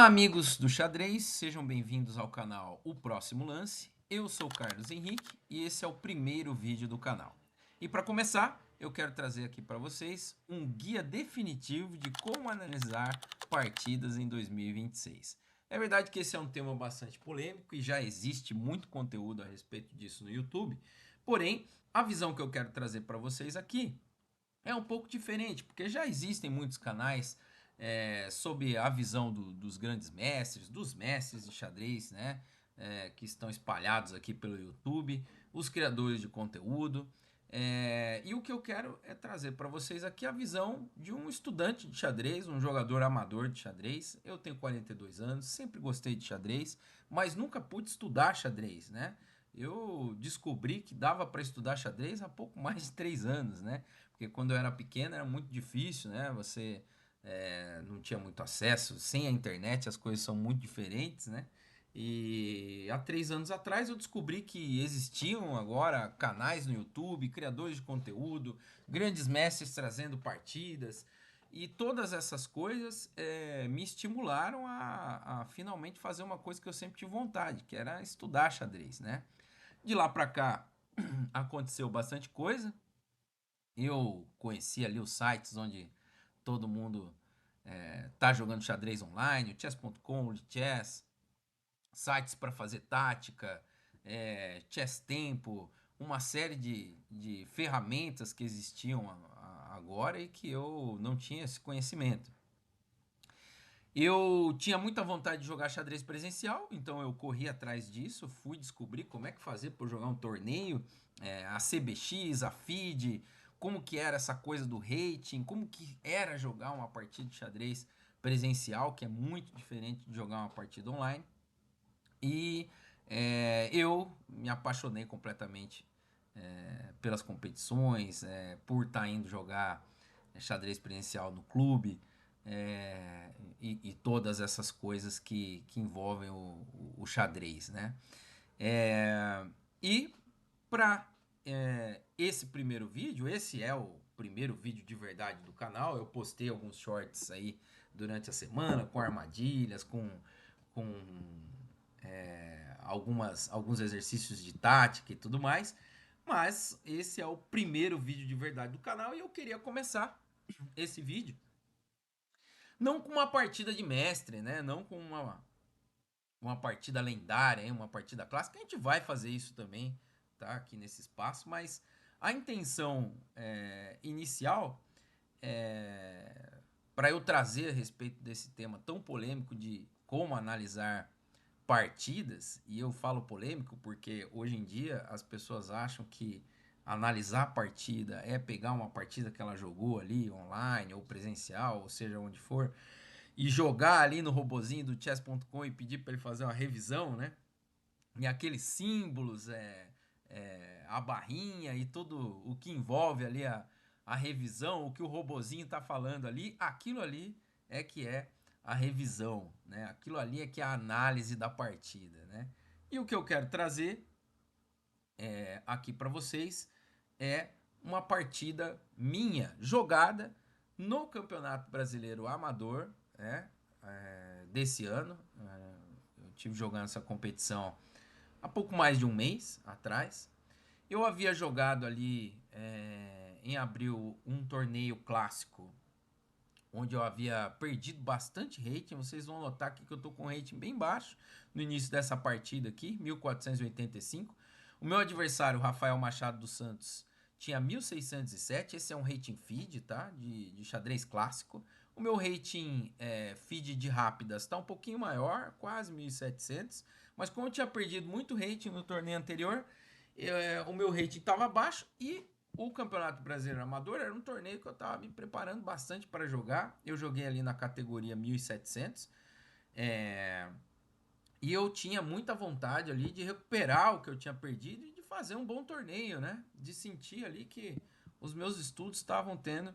Olá, amigos do xadrez, sejam bem-vindos ao canal O Próximo Lance. Eu sou o Carlos Henrique e esse é o primeiro vídeo do canal. E para começar, eu quero trazer aqui para vocês um guia definitivo de como analisar partidas em 2026. É verdade que esse é um tema bastante polêmico e já existe muito conteúdo a respeito disso no YouTube, porém, a visão que eu quero trazer para vocês aqui é um pouco diferente, porque já existem muitos canais sob a visão dos grandes mestres, dos mestres de xadrez, né? Que estão espalhados aqui pelo YouTube, os criadores de conteúdo. E o que eu quero é trazer para vocês aqui a visão de um estudante de xadrez, um jogador amador de xadrez. Eu tenho 42 anos, sempre gostei de xadrez, mas nunca pude estudar xadrez, né? Eu descobri que dava para estudar xadrez há pouco mais de 3 anos, né? Porque quando eu era pequeno era muito difícil, né? Você não tinha muito acesso, sem a internet as coisas são muito diferentes, né? E há 3 anos atrás eu descobri que existiam agora canais no YouTube, criadores de conteúdo, grandes mestres trazendo partidas, e todas essas coisas me estimularam a finalmente fazer uma coisa que eu sempre tive vontade, que era estudar xadrez, né? De lá para cá aconteceu bastante coisa. Eu conheci ali os sites onde todo mundo tá jogando xadrez online, o chess.com, o Chess, sites para fazer tática, Chess Tempo, uma série de ferramentas que existiam agora e que eu não tinha esse conhecimento. Eu tinha muita vontade de jogar xadrez presencial, então eu corri atrás disso, fui descobrir como é que fazer para jogar um torneio, a CBX, a FIDE, como que era essa coisa do rating, como que era jogar uma partida de xadrez presencial, que é muito diferente de jogar uma partida online. E eu me apaixonei completamente pelas competições, por estar indo jogar xadrez presencial no clube, e todas essas coisas que envolvem o xadrez, né? E para esse primeiro vídeo, esse é o primeiro vídeo de verdade do canal. Eu postei alguns shorts aí durante a semana com armadilhas, com alguns exercícios de tática e tudo mais. Mas esse é o primeiro vídeo de verdade do canal e eu queria começar esse vídeo não com uma partida de mestre, né? Não com uma partida lendária, uma partida clássica. A gente vai fazer isso também, tá? Aqui nesse espaço, mas a intenção inicial para eu trazer a respeito desse tema tão polêmico de como analisar partidas, e eu falo polêmico porque hoje em dia as pessoas acham que analisar a partida é pegar uma partida que ela jogou ali online ou presencial, ou seja, onde for, e jogar ali no robozinho do chess.com e pedir para ele fazer uma revisão, né? E aqueles símbolos, a barrinha e tudo o que envolve ali a revisão, o que o robozinho tá falando ali, aquilo ali que é a revisão, né? Aquilo ali é que é a análise da partida, né? E o que eu quero trazer aqui para vocês é uma partida minha jogada no Campeonato Brasileiro Amador, desse ano. Eu tive jogando essa competição há pouco mais de um mês atrás. Eu havia jogado ali em abril um torneio clássico onde eu havia perdido bastante rating. Vocês vão notar aqui que eu tô com rating bem baixo no início dessa partida aqui, 1485. O meu adversário, Rafael Machado dos Santos, tinha 1607. Esse é um rating feed, tá? De xadrez clássico. O meu rating feed de rápidas está um pouquinho maior, quase 1700. Mas como eu tinha perdido muito rating no torneio anterior, o meu rating estava baixo e o Campeonato Brasileiro Amador era um torneio que eu estava me preparando bastante para jogar. Eu joguei ali na categoria 1700. E eu tinha muita vontade ali de recuperar o que eu tinha perdido e de fazer um bom torneio, né? De sentir ali que os meus estudos estavam tendo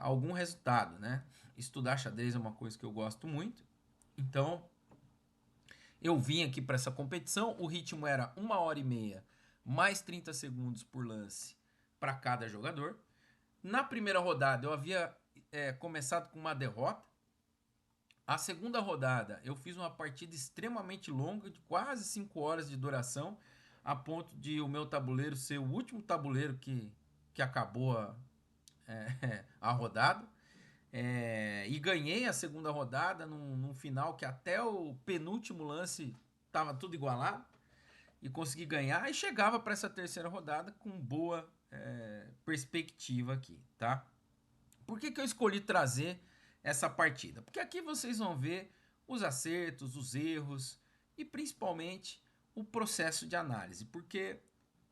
algum resultado, né? Estudar xadrez é uma coisa que eu gosto muito. Então, eu vim aqui para essa competição. O ritmo era 1h30 mais 30 segundos por lance para cada jogador. Na primeira rodada eu havia começado com uma derrota A segunda rodada, eu fiz uma partida extremamente longa, de quase 5 horas de duração, a ponto de o meu tabuleiro ser o último tabuleiro que acabou a rodada. E ganhei a segunda rodada num final que até o penúltimo lance estava tudo igualado. E consegui ganhar e chegava para essa terceira rodada com boa perspectiva aqui, tá? Por que eu escolhi trazer essa partida? Porque aqui vocês vão ver os acertos, os erros e principalmente o processo de análise. Porque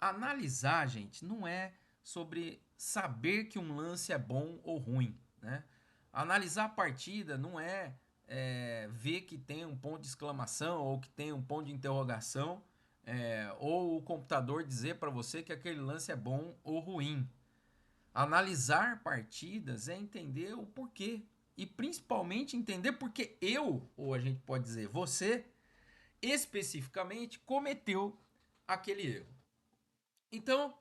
analisar, gente, não é sobre saber que um lance é bom ou ruim, né? Analisar a partida não é ver que tem um ponto de exclamação ou que tem um ponto de interrogação, ou o computador dizer para você que aquele lance é bom ou ruim. Analisar partidas é entender o porquê. E principalmente entender porque eu, ou a gente pode dizer você, especificamente cometeu aquele erro. Então,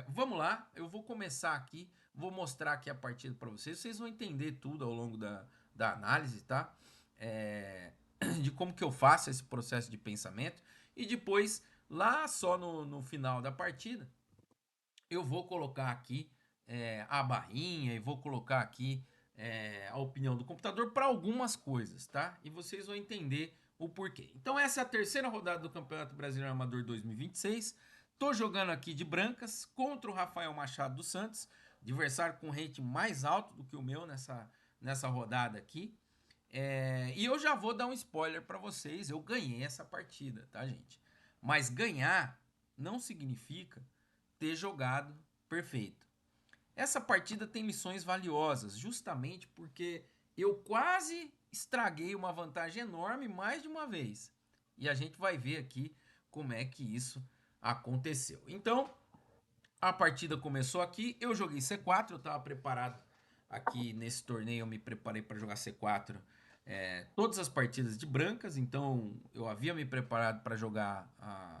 vamos lá. Eu vou começar aqui, vou mostrar aqui a partida para vocês. Vocês vão entender tudo ao longo da análise, tá? De como que eu faço esse processo de pensamento. E depois, lá só no final da partida, eu vou colocar aqui a barrinha e vou colocar aqui a opinião do computador para algumas coisas, tá? E vocês vão entender o porquê. Então essa é a terceira rodada do Campeonato Brasileiro Amador 2026. Tô jogando aqui de brancas contra o Rafael Machado dos Santos, adversário com rate mais alto do que o meu nessa rodada aqui. E eu já vou dar um spoiler para vocês. Eu ganhei essa partida, tá, gente? Mas ganhar não significa ter jogado perfeito. Essa partida tem lições valiosas, justamente porque eu quase estraguei uma vantagem enorme mais de uma vez. E a gente vai ver aqui como é que isso aconteceu. Então, a partida começou aqui, eu joguei C4, eu estava preparado aqui nesse torneio, eu me preparei para jogar C4 todas as partidas de brancas, então eu havia me preparado para jogar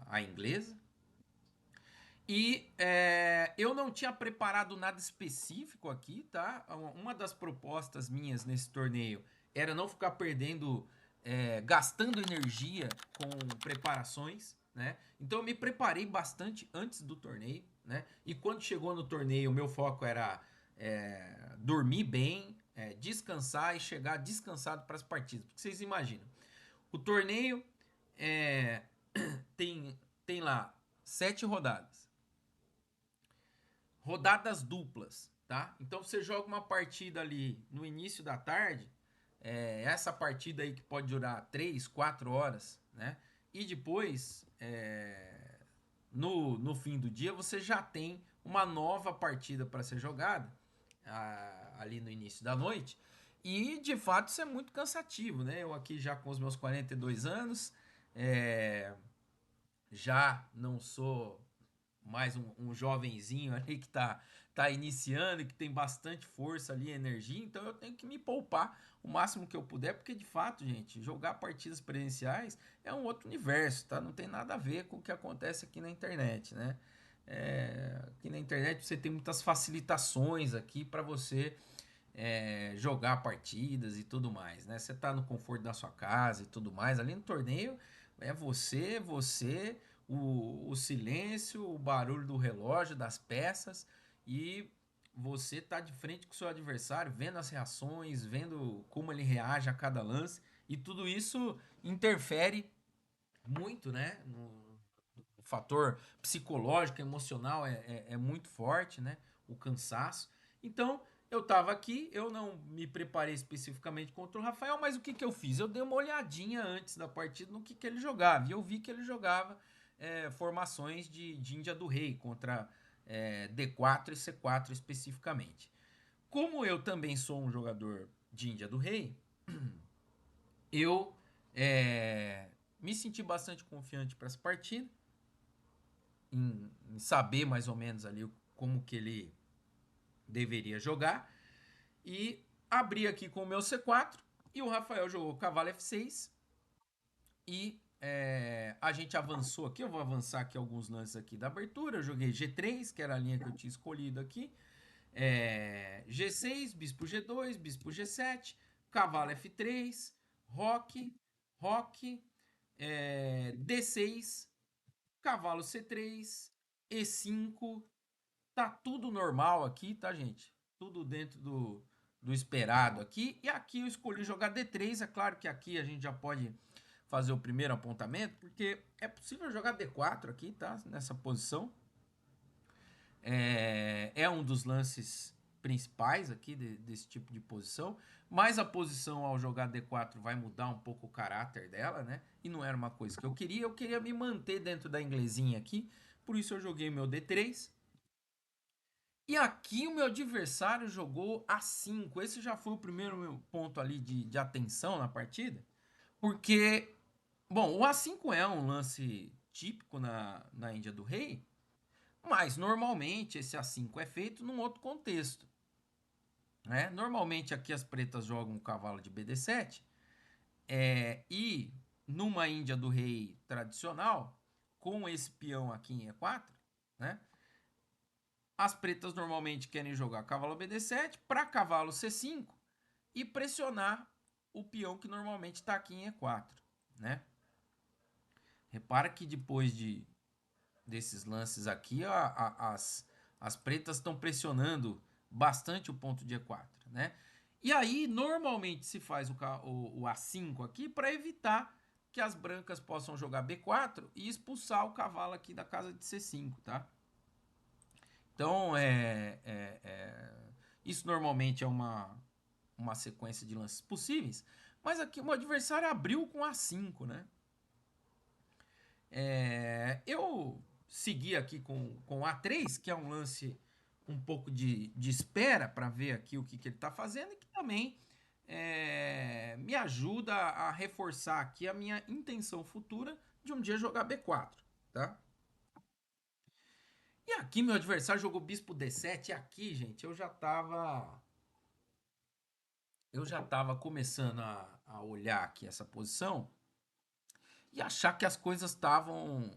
a inglesa. E eu não tinha preparado nada específico aqui, tá? Uma das propostas minhas nesse torneio era não ficar perdendo, gastando energia com preparações, né? Então eu me preparei bastante antes do torneio, né? E quando chegou no torneio, o meu foco era dormir bem, descansar e chegar descansado para as partidas. Porque vocês imaginam, o torneio é, tem lá 7 rodadas. Rodadas duplas, tá? Então você joga uma partida ali no início da tarde, essa partida aí que pode durar 3, 4 horas, né? E depois, no fim do dia, você já tem uma nova partida para ser jogada ali no início da noite. E de fato isso é muito cansativo, né? Eu aqui já com os meus 42 anos, já não sou mais um jovenzinho ali que tá iniciando e que tem bastante força ali, energia, então eu tenho que me poupar o máximo que eu puder, porque de fato, gente, jogar partidas presenciais é um outro universo, tá? Não tem nada a ver com o que acontece aqui na internet, né? Aqui na internet você tem muitas facilitações aqui para você jogar partidas e tudo mais, né? Você tá no conforto da sua casa e tudo mais. Ali no torneio é você, o silêncio, o barulho do relógio, das peças e você tá de frente com o seu adversário, vendo as reações, vendo como ele reage a cada lance e tudo isso interfere muito, né? O fator psicológico, emocional é muito forte, né? O cansaço. Então, eu tava aqui, eu não me preparei especificamente contra o Rafael, mas o que que eu fiz? Eu dei uma olhadinha antes da partida no que ele jogava. E eu vi que ele jogava formações de Índia do Rei contra D4 e C4 especificamente. Como eu também sou um jogador de Índia do Rei, eu me senti bastante confiante para essa partida, em saber mais ou menos ali como que ele deveria jogar. E abri aqui com o meu C4 e o Rafael jogou cavalo F6 e a gente avançou aqui. Eu vou avançar aqui alguns lances aqui da abertura. Eu joguei G3, que era a linha que eu tinha escolhido aqui. G6, bispo G2, bispo G7, cavalo F3, roque, roque, D6, cavalo C3, E5. Tá tudo normal aqui, tá, gente? Tudo dentro do esperado aqui. E aqui eu escolhi jogar D3. É claro que aqui a gente já pode fazer o primeiro apontamento, porque é possível jogar D4 aqui, tá? Nessa posição. É um dos lances principais aqui desse tipo de posição, mas a posição ao jogar D4 vai mudar um pouco o caráter dela, né? E não era uma coisa que eu queria me manter dentro da inglesinha aqui, por isso eu joguei meu D3. E aqui o meu adversário jogou A5. Esse já foi o primeiro meu ponto ali de atenção na partida, porque, bom, o A5 é um lance típico na Índia do Rei, mas normalmente esse A5 é feito num outro contexto, né? Normalmente aqui as pretas jogam o cavalo de BD7 e numa Índia do Rei tradicional, com esse peão aqui em E4, né? As pretas normalmente querem jogar cavalo BD7 para cavalo C5 e pressionar o peão que normalmente está aqui em E4, né? Repara que depois desses lances aqui, as pretas estão pressionando bastante o ponto de E4, né? E aí, normalmente se faz o A5 aqui para evitar que as brancas possam jogar B4 e expulsar o cavalo aqui da casa de C5, tá? Então, isso normalmente é uma sequência de lances possíveis, mas aqui o adversário abriu com A5, né? Eu segui aqui com A3, que é um lance um pouco de espera para ver aqui o que ele está fazendo e que também me ajuda a reforçar aqui a minha intenção futura de um dia jogar B4, tá? E aqui meu adversário jogou bispo D7 e aqui, gente, eu já tava começando a olhar aqui essa posição e achar que as coisas estavam.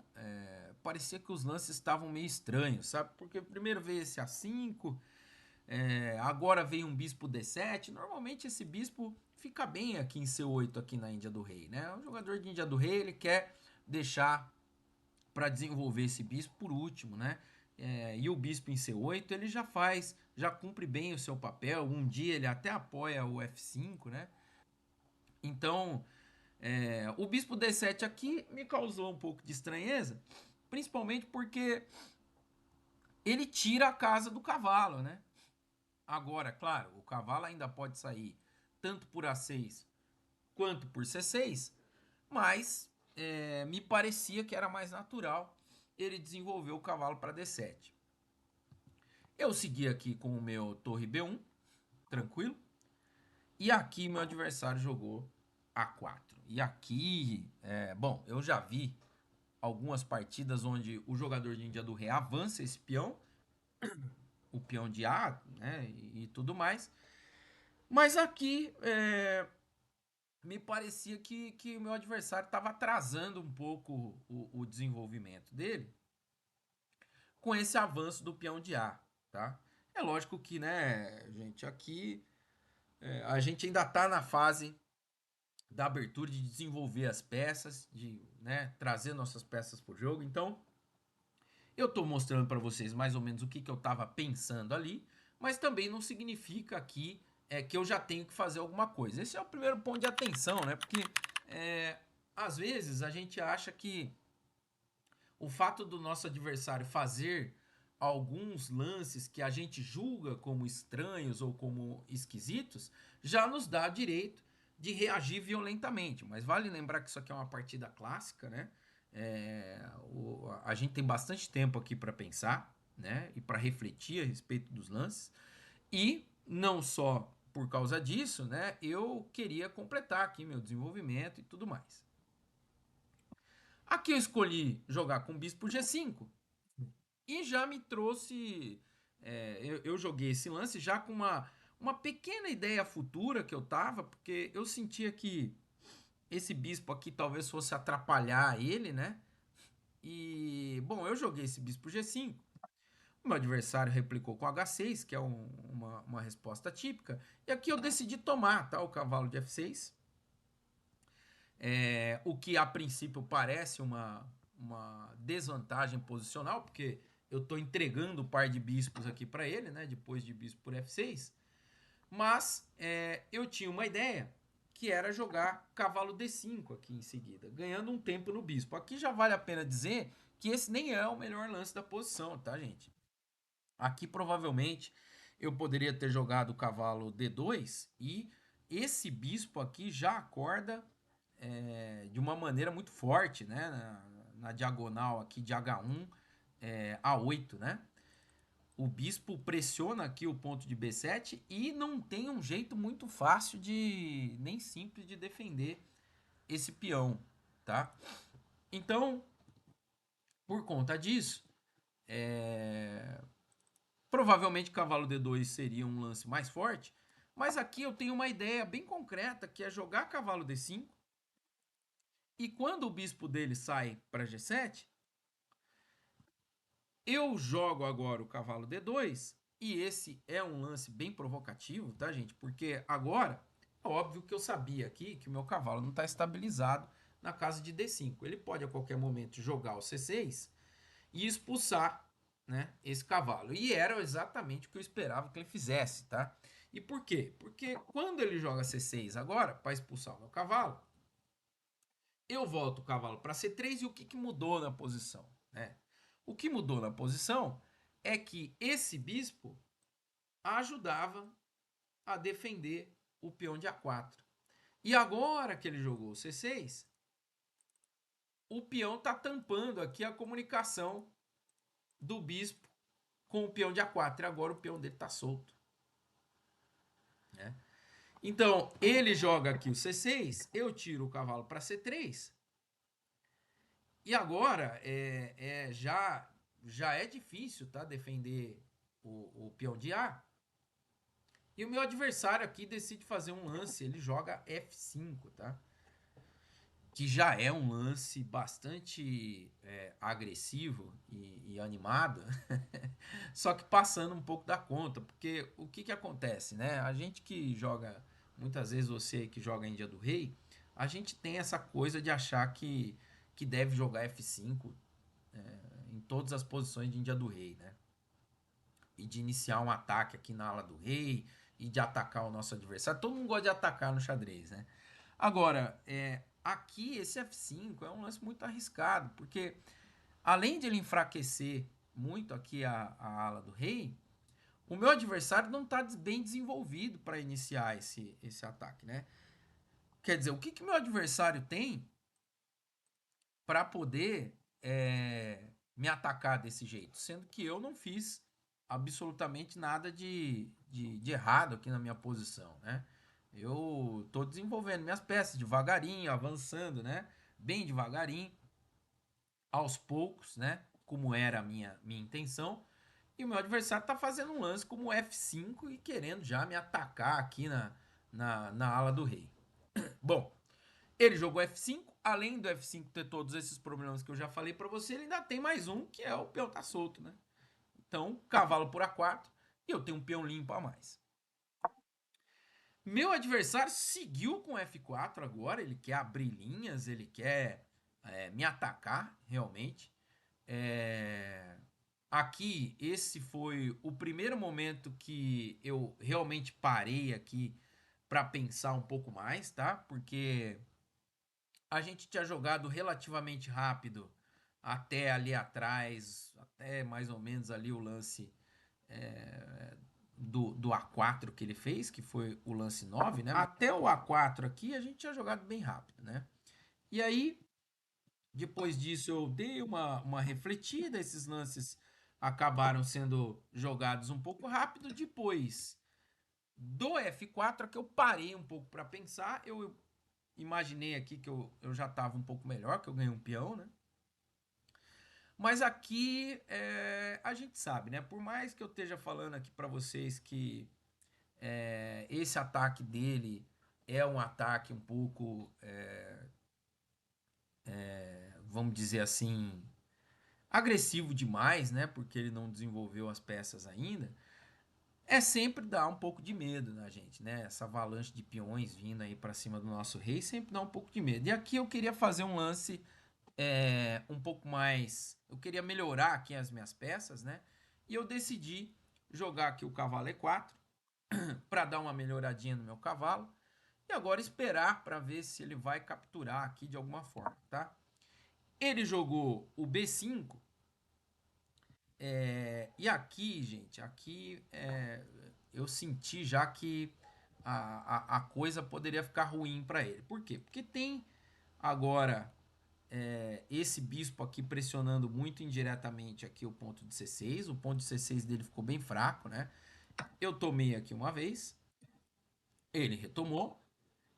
Parecia que os lances estavam meio estranhos, sabe? Porque primeiro veio esse A5, agora veio um bispo D7. Normalmente esse bispo fica bem aqui em C8, aqui na Índia do Rei, né? O jogador de Índia do Rei ele quer deixar para desenvolver esse bispo por último, né? E o bispo em C8 ele já cumpre bem o seu papel. Um dia ele até apoia o F5, né? Então, o bispo D7 aqui me causou um pouco de estranheza, principalmente porque ele tira a casa do cavalo, né? Agora, claro, o cavalo ainda pode sair tanto por A6 quanto por C6, mas me parecia que era mais natural ele desenvolver o cavalo para D7. Eu segui aqui com o meu torre B1, tranquilo, e aqui meu adversário jogou A4. E aqui, bom, eu já vi algumas partidas onde o jogador de Índia do Rei avança esse peão, o peão de A, né, e tudo mais. Mas aqui me parecia que o meu adversário estava atrasando um pouco o desenvolvimento dele com esse avanço do peão de A, tá? É lógico que, né, gente, aqui a gente ainda está na fase da abertura de desenvolver as peças, de trazer nossas peças para o jogo. Então, eu estou mostrando para vocês mais ou menos o que eu estava pensando ali, mas também não significa aqui que eu já tenho que fazer alguma coisa. Esse é o primeiro ponto de atenção, né? Porque às vezes a gente acha que o fato do nosso adversário fazer alguns lances que a gente julga como estranhos ou como esquisitos já nos dá direito de reagir violentamente. Mas vale lembrar que isso aqui é uma partida clássica, né? A gente tem bastante tempo aqui para pensar, né? E para refletir a respeito dos lances. E não só por causa disso, né? Eu queria completar aqui meu desenvolvimento e tudo mais. Aqui eu escolhi jogar com bispo G5 e já me trouxe. Eu joguei esse lance já com uma pequena ideia futura que eu tava, porque eu sentia que esse bispo aqui talvez fosse atrapalhar ele, né? E, bom, eu joguei esse bispo G5, O meu adversário replicou com H6, que é uma resposta típica. E aqui eu decidi tomar, tá? O cavalo de F6. O que a princípio parece uma desvantagem posicional, porque eu estou entregando o par de bispos aqui para ele, né? Depois de bispo por F6. Mas eu tinha uma ideia, que era jogar cavalo D5 aqui em seguida, ganhando um tempo no bispo. Aqui já vale a pena dizer que esse nem é o melhor lance da posição, tá, gente? Aqui provavelmente eu poderia ter jogado o cavalo D2 e esse bispo aqui já acorda de uma maneira muito forte, né? Na diagonal aqui de H1 A8, né? O bispo pressiona aqui o ponto de B7 e não tem um jeito muito fácil de nem simples de defender esse peão, tá? Então, por conta disso, provavelmente cavalo D2 seria um lance mais forte, mas aqui eu tenho uma ideia bem concreta, que é jogar cavalo D5 e quando o bispo dele sai para G7, eu jogo agora o cavalo D2 e esse é um lance bem provocativo, tá, gente? Porque agora, é óbvio que eu sabia aqui que o meu cavalo não está estabilizado na casa de D5. Ele pode a qualquer momento jogar o C6 e expulsar, né, esse cavalo. E era exatamente o que eu esperava que ele fizesse, tá? E por quê? Porque quando ele joga C6 agora, para expulsar o meu cavalo, eu volto o cavalo para C3 e o que mudou na posição, né? O que mudou na posição é que esse bispo ajudava a defender o peão de A4. E agora que ele jogou o C6, o peão está tampando aqui a comunicação do bispo com o peão de A4. E agora o peão dele está solto, né? Então, ele joga aqui o C6, eu tiro o cavalo para C3. E agora já é difícil, tá, defender o peão de A. E o meu adversário aqui decide fazer um lance, ele joga F5, tá? Que já é um lance bastante agressivo e animado, só que passando um pouco da conta, porque o que acontece, né? A gente que joga, muitas vezes você que joga Índia do Rei, a gente tem essa coisa de achar que deve jogar F5 em todas as posições de Índia do Rei, né? E de iniciar um ataque aqui na ala do rei e de atacar o nosso adversário. Todo mundo gosta de atacar no xadrez, né? Agora, aqui esse F5 é um lance muito arriscado, porque além de ele enfraquecer muito aqui a ala do rei, o meu adversário não está bem desenvolvido para iniciar esse ataque, né? Quer dizer, o que meu adversário tem para poder me atacar desse jeito? Sendo que eu não fiz absolutamente nada de errado aqui na minha posição, né? Eu tô desenvolvendo minhas peças devagarinho, avançando, né? Bem devagarinho, aos poucos, né? Como era a minha intenção. E o meu adversário tá fazendo um lance como F5 e querendo já me atacar aqui na ala do rei. Bom, ele jogou F5, além do F5 ter todos esses problemas que eu já falei para você, ele ainda tem mais um, que é o peão tá solto, né? Então, cavalo por A4 e eu tenho um peão limpo a mais. Meu adversário seguiu com F4 agora, ele quer abrir linhas, ele quer me atacar realmente. Aqui, esse foi o primeiro momento que eu realmente parei aqui para pensar um pouco mais, tá? Porque a gente tinha jogado relativamente rápido até ali atrás, até mais ou menos ali o lance do A4 que ele fez, que foi o lance 9, né? Até o A4 aqui a gente tinha jogado bem rápido, né? E aí, depois disso eu dei uma refletida, esses lances acabaram sendo jogados um pouco rápido. Depois do F4 que eu parei um pouco para pensar, eu imaginei aqui que eu já estava um pouco melhor, que eu ganhei um peão, né? Mas aqui a gente sabe, né? Por mais que eu esteja falando aqui para vocês que esse ataque dele é um ataque um pouco, vamos dizer assim, agressivo demais, né? Porque ele não desenvolveu as peças ainda. É sempre dar um pouco de medo na gente, né? Essa avalanche de peões vindo aí para cima do nosso rei sempre dá um pouco de medo. E aqui eu queria fazer um lance um pouco mais. Eu queria melhorar aqui as minhas peças, né? E eu decidi jogar aqui o cavalo E4 para dar uma melhoradinha no meu cavalo. E agora esperar para ver se ele vai capturar aqui de alguma forma, tá? Ele jogou o B5. E aqui, gente, aqui eu senti já que a coisa poderia ficar ruim para ele. Por quê? Porque tem agora esse bispo aqui pressionando muito indiretamente aqui o ponto de C6. O ponto de C6 dele ficou bem fraco, né? Eu tomei aqui uma vez, ele retomou.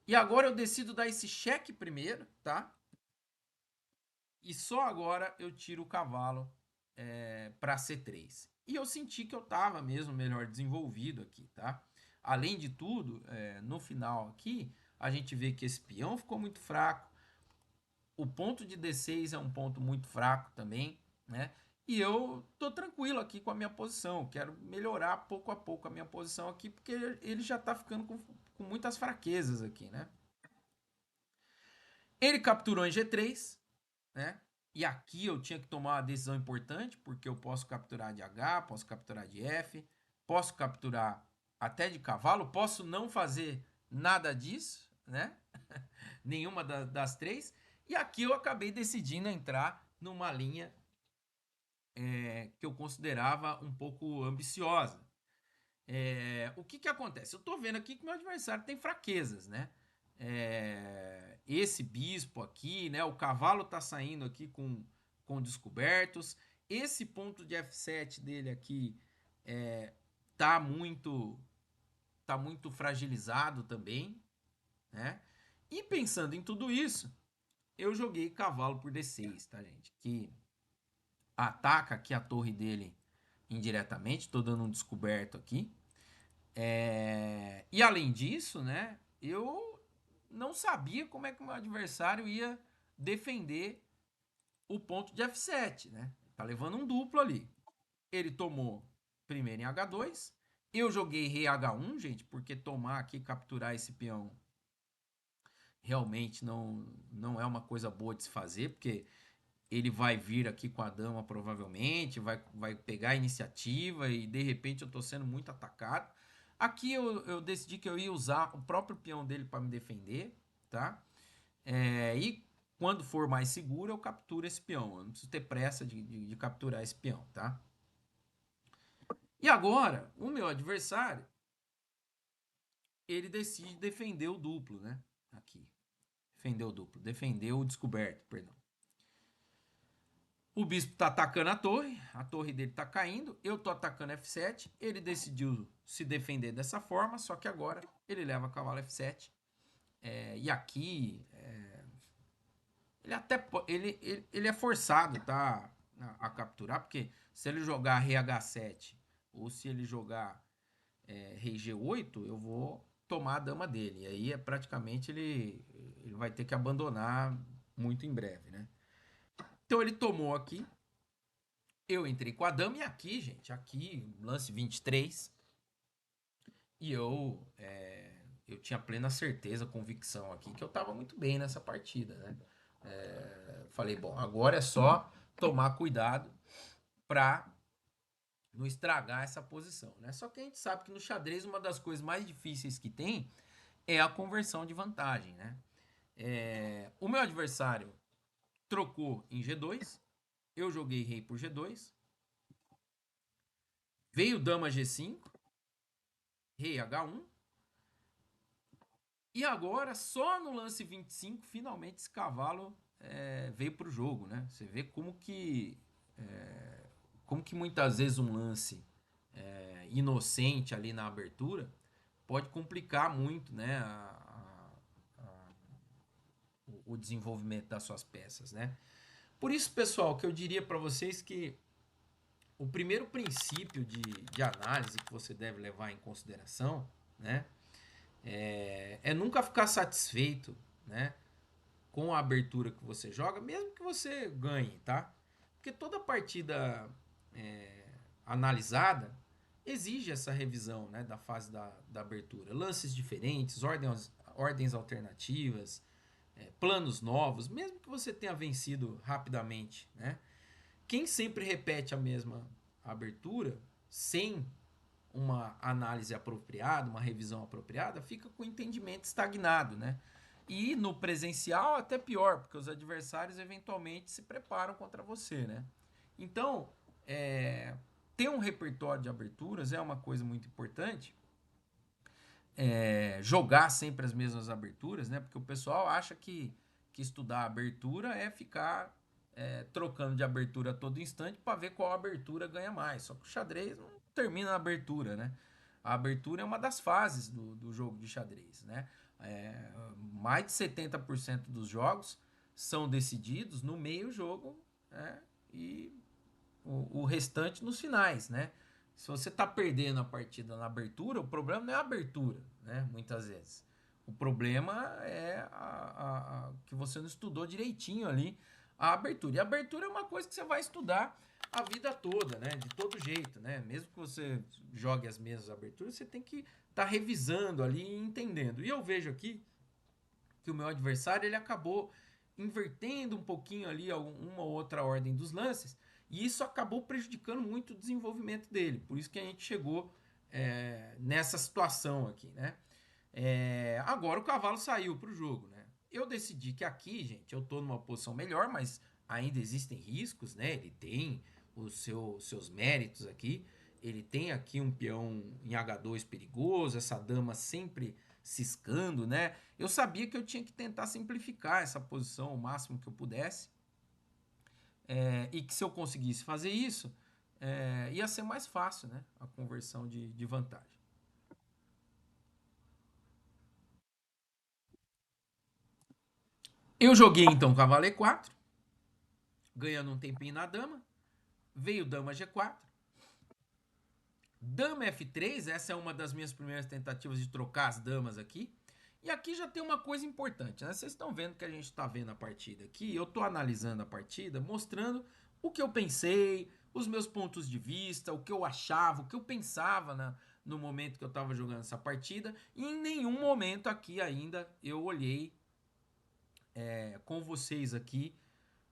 E agora eu decido dar esse cheque primeiro, tá? E só agora eu tiro o cavalo para C3. E eu senti que eu estava mesmo melhor desenvolvido aqui, tá? Além de tudo, no final aqui, a gente vê que esse peão ficou muito fraco. O ponto de D6 é um ponto muito fraco também, né? E eu tô tranquilo aqui com a minha posição. Quero melhorar pouco a pouco a minha posição aqui, porque ele já tá ficando com muitas fraquezas aqui, né? Ele capturou em G3, né? E aqui eu tinha que tomar uma decisão importante, porque eu posso capturar de H, posso capturar de F, posso capturar até de cavalo, posso não fazer nada disso, né? Nenhuma das três. E aqui eu acabei decidindo entrar numa linha que eu considerava um pouco ambiciosa. O que acontece? Eu tô vendo aqui que meu adversário tem fraquezas, né? Esse bispo aqui, né? O cavalo tá saindo aqui com descobertos. Esse ponto de F7 dele aqui tá muito tá muito fragilizado também, né? E pensando em tudo isso, eu joguei cavalo por D6, tá, gente? Que ataca aqui a torre dele indiretamente. Tô dando um descoberto aqui. E além disso, né? Eu não sabia como é que o meu adversário ia defender o ponto de F7, né? Tá levando um duplo ali. Ele tomou primeiro em H2. Eu joguei rei H1, gente, porque tomar aqui, capturar esse peão realmente não é uma coisa boa de se fazer, porque ele vai vir aqui com a dama provavelmente, vai pegar a iniciativa e de repente eu tô sendo muito atacado. Aqui eu decidi que eu ia usar o próprio peão dele para me defender, tá? E quando for mais seguro eu capturo esse peão. Eu não preciso ter pressa de capturar esse peão, tá? E agora, o meu adversário, ele decide defender o duplo, né? Aqui. Defendeu o duplo. Defendeu o descoberto, perdão. O bispo tá atacando a torre dele tá caindo, eu tô atacando F7, ele decidiu se defender dessa forma, só que agora ele leva cavalo F7. E aqui ele até ele é forçado, tá, a capturar, porque se ele jogar rei H7 ou se ele jogar rei G8, eu vou tomar a dama dele. E aí praticamente ele vai ter que abandonar muito em breve, né? Então ele tomou aqui, eu entrei com a dama e aqui, gente, aqui, lance 23, e eu tinha plena certeza, convicção aqui, que eu tava muito bem nessa partida, né? Falei, bom, agora é só tomar cuidado pra não estragar essa posição, né? Só que a gente sabe que no xadrez uma das coisas mais difíceis que tem é a conversão de vantagem, né? O meu adversário trocou em G2, eu joguei rei por G2, veio dama G5, rei H1, e agora, só no lance 25, finalmente esse cavalo veio para o jogo, né? Você vê como que muitas vezes um lance inocente ali na abertura pode complicar muito, né? O desenvolvimento das suas peças, né? Por isso, pessoal, que eu diria para vocês que o primeiro princípio de análise que você deve levar em consideração, né? Nunca ficar satisfeito, né? Com a abertura que você joga, mesmo que você ganhe, tá? Porque Porque toda partida analisada exige essa revisão, né, da fase da abertura. Lances diferentes, ordens alternativas, planos novos, mesmo que você tenha vencido rapidamente, né? Quem sempre repete a mesma abertura sem uma análise apropriada, uma revisão apropriada, fica com o entendimento estagnado, né? E no presencial até pior, porque os adversários eventualmente se preparam contra você, né? Então, ter um repertório de aberturas é uma coisa muito importante. Jogar sempre as mesmas aberturas, né? Porque o pessoal acha que estudar abertura é ficar trocando de abertura a todo instante para ver qual abertura ganha mais. Só que o xadrez não termina na abertura, né? A abertura é uma das fases do jogo de xadrez, né? Mais de 70% dos jogos são decididos no meio jogo, né? E o restante nos finais, né? Se você está perdendo a partida na abertura, o problema não é a abertura, né? Muitas vezes. O problema é que você não estudou direitinho ali a abertura. E a abertura é uma coisa que você vai estudar a vida toda, né? De todo jeito, né? Mesmo que você jogue as mesmas aberturas, você tem que estar revisando ali e entendendo. E eu vejo aqui que o meu adversário ele acabou invertendo um pouquinho ali uma ou outra ordem dos lances, e isso acabou prejudicando muito o desenvolvimento dele. Por isso que a gente chegou nessa situação aqui, né? Agora o cavalo saiu para o jogo, né? Eu decidi que aqui, gente, eu tô numa posição melhor, mas ainda existem riscos, né? Ele tem os seus méritos aqui. Ele tem aqui um peão em H2 perigoso, essa dama sempre ciscando, né? Eu sabia que eu tinha que tentar simplificar essa posição o máximo que eu pudesse. E que se eu conseguisse fazer isso, ia ser mais fácil, né? A conversão de vantagem. Eu joguei então cavalo E4, ganhando um tempinho na dama. Veio dama G4. Dama F3, essa é uma das minhas primeiras tentativas de trocar as damas aqui. E aqui já tem uma coisa importante, né? Vocês estão vendo que a gente está vendo a partida aqui. Eu estou analisando a partida, mostrando o que eu pensei, os meus pontos de vista, o que eu achava, o que eu pensava no momento que eu estava jogando essa partida. E em nenhum momento aqui ainda eu olhei com vocês aqui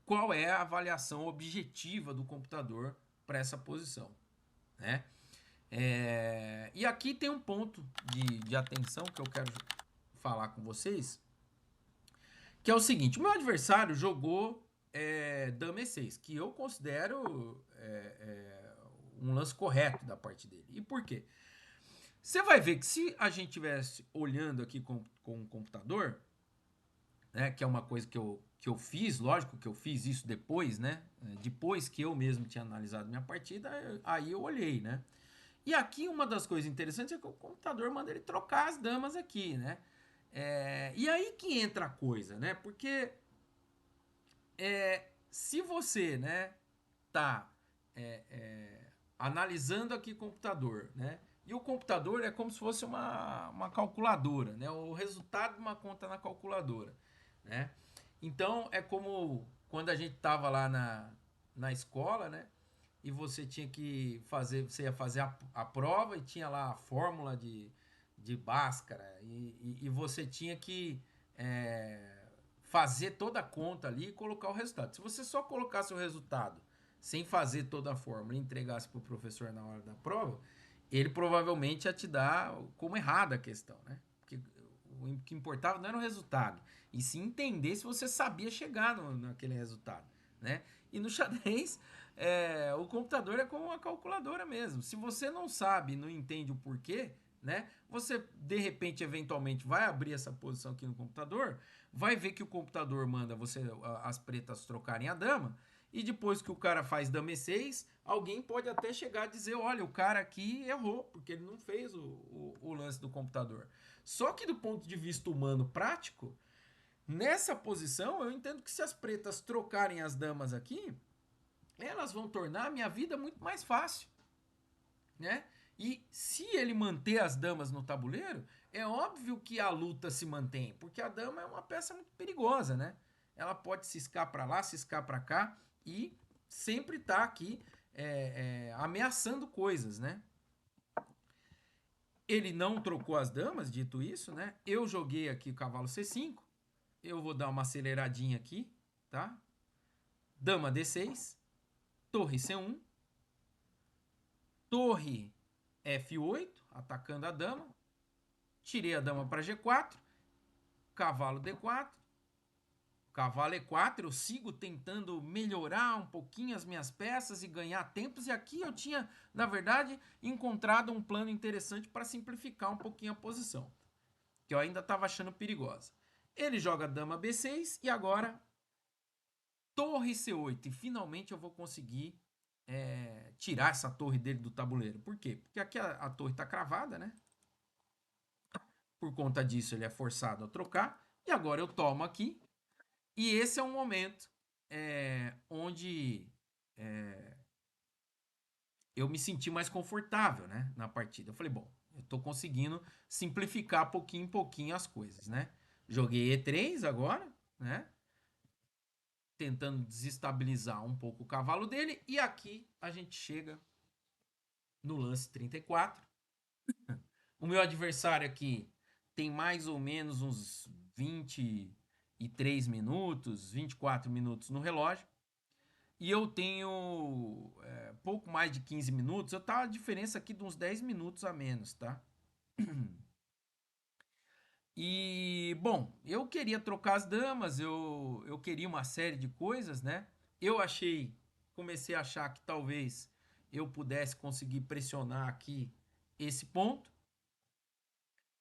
qual é a avaliação objetiva do computador para essa posição, né? E aqui tem um ponto de atenção que eu quero falar com vocês, que é o seguinte: o meu adversário jogou dama E6, que eu considero um lance correto da parte dele. E por quê? Você vai ver que se a gente estivesse olhando aqui com o computador, né, que é uma coisa que eu fiz, lógico que eu fiz isso depois, né? Depois que eu mesmo tinha analisado minha partida, aí eu olhei, né? E aqui uma das coisas interessantes é que o computador manda ele trocar as damas aqui, né? E aí que entra a coisa, né? Porque se você, né, tá analisando aqui o computador, né? E o computador é como se fosse uma calculadora, né? O resultado de uma conta na calculadora, né? Então é como quando a gente tava lá na escola, né? E você tinha que fazer, você ia fazer a prova e tinha lá a fórmula de Bhaskara e você tinha que fazer toda a conta ali e colocar o resultado. Se você só colocasse o resultado sem fazer toda a fórmula e entregasse para o professor na hora da prova, ele provavelmente ia te dar como errada a questão, né? Porque o que importava não era o resultado, e sim entender se você sabia chegar naquele resultado, né? E no xadrez, o computador é como uma calculadora mesmo. Se você não sabe, não entende o porquê, né? Você, de repente, eventualmente vai abrir essa posição aqui no computador, vai ver que o computador manda as pretas trocarem a dama, e depois que o cara faz dama E6, alguém pode até chegar a dizer, olha, o cara aqui errou, porque ele não fez o lance do computador. Só que do ponto de vista humano prático, nessa posição, eu entendo que se as pretas trocarem as damas aqui, elas vão tornar a minha vida muito mais fácil, né? E se ele manter as damas no tabuleiro, é óbvio que a luta se mantém, porque a dama é uma peça muito perigosa, né? Ela pode ciscar para lá, ciscar para cá e sempre tá aqui ameaçando coisas, né? Ele não trocou as damas, dito isso, né? Eu joguei aqui o cavalo C5. Eu vou dar uma aceleradinha aqui, tá? Dama D6, torre C1, torre F8, atacando a dama. Tirei a dama para G4, cavalo D4, cavalo E4. Eu sigo tentando melhorar um pouquinho as minhas peças e ganhar tempos. E aqui eu tinha, na verdade, encontrado um plano interessante para simplificar um pouquinho a posição, que eu ainda estava achando perigosa. Ele joga dama B6 e agora torre C8. E finalmente eu vou conseguir tirar essa torre dele do tabuleiro. Por quê? Porque aqui a torre está cravada, né? Por conta disso, ele é forçado a trocar. E agora eu tomo aqui. E esse é um momento onde eu me senti mais confortável, né, na partida. Eu falei, bom, eu tô conseguindo simplificar pouquinho em pouquinho as coisas, né? Joguei E3 agora, né? Tentando desestabilizar um pouco o cavalo dele. E aqui a gente chega no lance 34. O meu adversário aqui tem mais ou menos uns 23 minutos, 24 minutos no relógio. E eu tenho pouco mais de 15 minutos. Eu tá a diferença aqui de uns 10 minutos a menos, tá? E, bom, eu queria trocar as damas, eu queria uma série de coisas, né? Eu comecei a achar que talvez eu pudesse conseguir pressionar aqui esse ponto.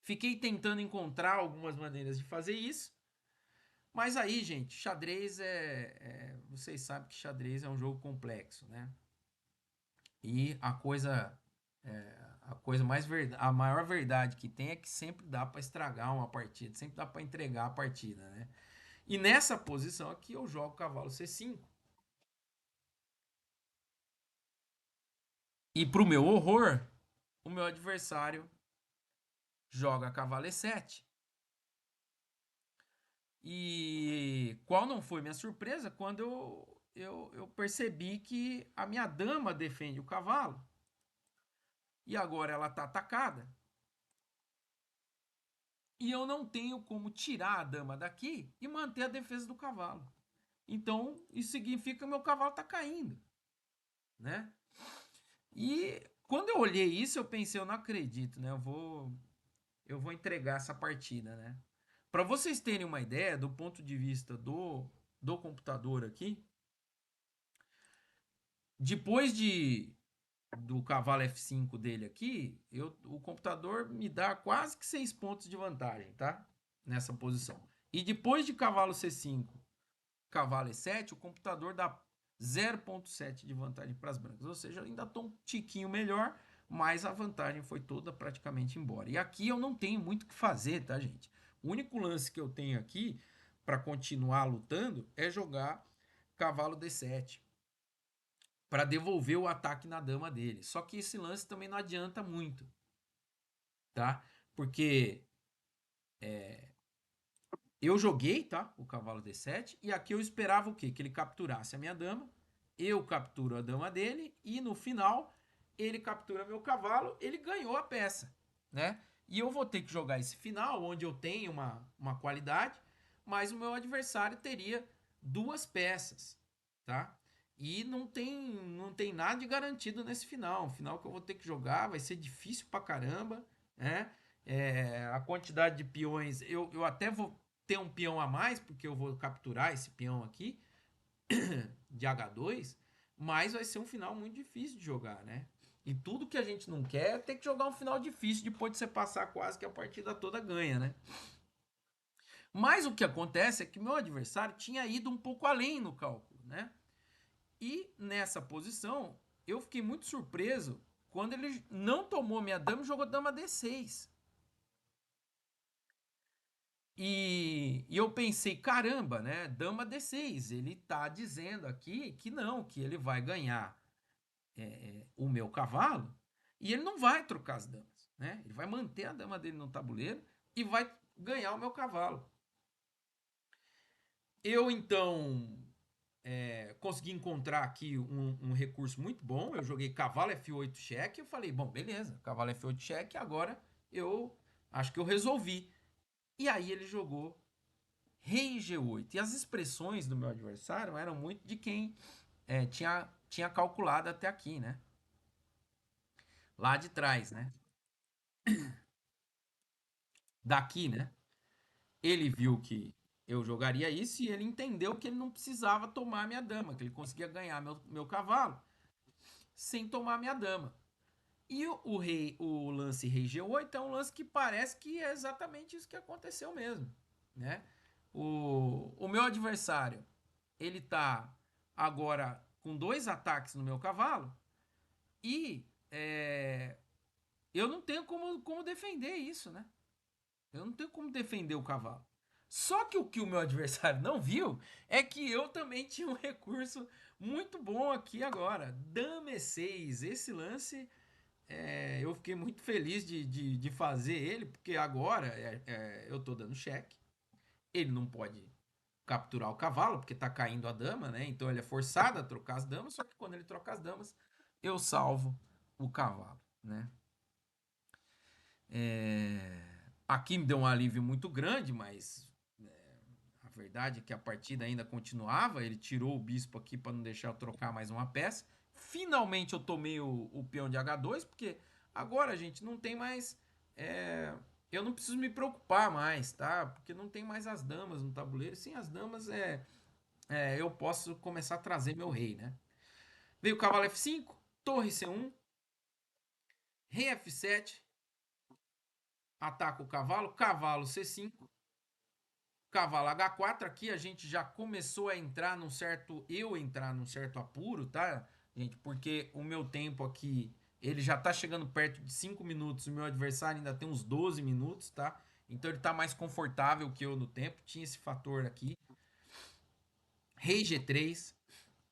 Fiquei tentando encontrar algumas maneiras de fazer isso. Mas aí, gente, xadrez vocês sabem que xadrez é um jogo complexo, né? E a coisa mais a maior verdade que tem é que sempre dá para estragar uma partida, sempre dá para entregar a partida, né? E nessa posição aqui eu jogo cavalo C5. E pro meu horror, o meu adversário joga cavalo E7. E qual não foi minha surpresa quando eu percebi que a minha dama defende o cavalo e agora ela está atacada e eu não tenho como tirar a dama daqui e manter a defesa do cavalo. Então isso significa que o meu cavalo está caindo, né? E quando eu olhei isso eu pensei, eu não acredito, né? Eu vou entregar essa partida, né? Para vocês terem uma ideia do ponto de vista do computador aqui, depois do cavalo F5 dele aqui, o computador me dá quase que 6 pontos de vantagem, tá? Nessa posição. E depois de cavalo C5, cavalo E7, o computador dá 0,7 de vantagem para as brancas. Ou seja, eu ainda estou um tiquinho melhor, mas a vantagem foi toda praticamente embora. E aqui eu não tenho muito o que fazer, tá, gente? O único lance que eu tenho aqui para continuar lutando é jogar cavalo D7 para devolver o ataque na dama dele. Só que esse lance também não adianta muito, tá? Porque eu joguei, tá? O cavalo D7 e aqui eu esperava o quê? Que ele capturasse a minha dama, eu capturo a dama dele e no final ele captura meu cavalo, ele ganhou a peça, né? E eu vou ter que jogar esse final onde eu tenho uma qualidade, mas o meu adversário teria duas peças, tá? E não tem nada de garantido nesse final. O final que eu vou ter que jogar vai ser difícil pra caramba, né? A quantidade de peões, eu até vou ter um peão a mais, porque eu vou capturar esse peão aqui de H2, mas vai ser um final muito difícil de jogar, né? E tudo que a gente não quer é ter que jogar um final difícil depois de você passar quase que a partida toda ganha, né? Mas o que acontece é que meu adversário tinha ido um pouco além no cálculo, né? E nessa posição, eu fiquei muito surpreso quando ele não tomou minha dama e jogou dama D6. E eu pensei, caramba, né? Dama D6. Ele tá dizendo aqui que não, que ele vai ganhar o meu cavalo e ele não vai trocar as damas, né? Ele vai manter a dama dele no tabuleiro e vai ganhar o meu cavalo. Eu então consegui encontrar aqui um recurso muito bom. Eu joguei cavalo F8 cheque. Eu falei, bom, beleza, cavalo F8 cheque. Agora eu acho que eu resolvi. E aí ele jogou rei G8. E as expressões do meu adversário eram muito de quem tinha calculado até aqui, né? Lá de trás, né? Daqui, né? Ele viu que eu jogaria isso e ele entendeu que ele não precisava tomar minha dama, que ele conseguia ganhar meu cavalo sem tomar minha dama. E o lance rei G8 é um lance que parece que é exatamente isso que aconteceu mesmo, né? O meu adversário, ele tá agora com 2 ataques no meu cavalo e eu não tenho como defender isso, né? Eu não tenho como defender o cavalo. Só que o meu adversário não viu é que eu também tinha um recurso muito bom aqui agora. Dama E6. Esse lance eu fiquei muito feliz de fazer ele, porque agora eu tô dando cheque. Ele não pode capturar o cavalo, porque tá caindo a dama, né? Então ele é forçado a trocar as damas, só que quando ele troca as damas, eu salvo o cavalo, né? Aqui me deu um alívio muito grande, mas a verdade é que a partida ainda continuava. Ele tirou o bispo aqui para não deixar eu trocar mais uma peça. Finalmente eu tomei o peão de H2, porque agora, gente, não tem mais. é, eu não preciso me preocupar mais, tá? Porque não tem mais as damas no tabuleiro. Sem as damas, eu posso começar a trazer meu rei, né? Veio o cavalo F5, torre C1, rei F7, ataca o cavalo, cavalo C5, cavalo H4. Aqui a gente já começou a entrar num certo. Eu entrar num certo apuro, tá, gente? Porque o meu tempo aqui. Ele já tá chegando perto de 5 minutos. O meu adversário ainda tem uns 12 minutos, tá? Então ele tá mais confortável que eu no tempo. Tinha esse fator aqui. Rei G3,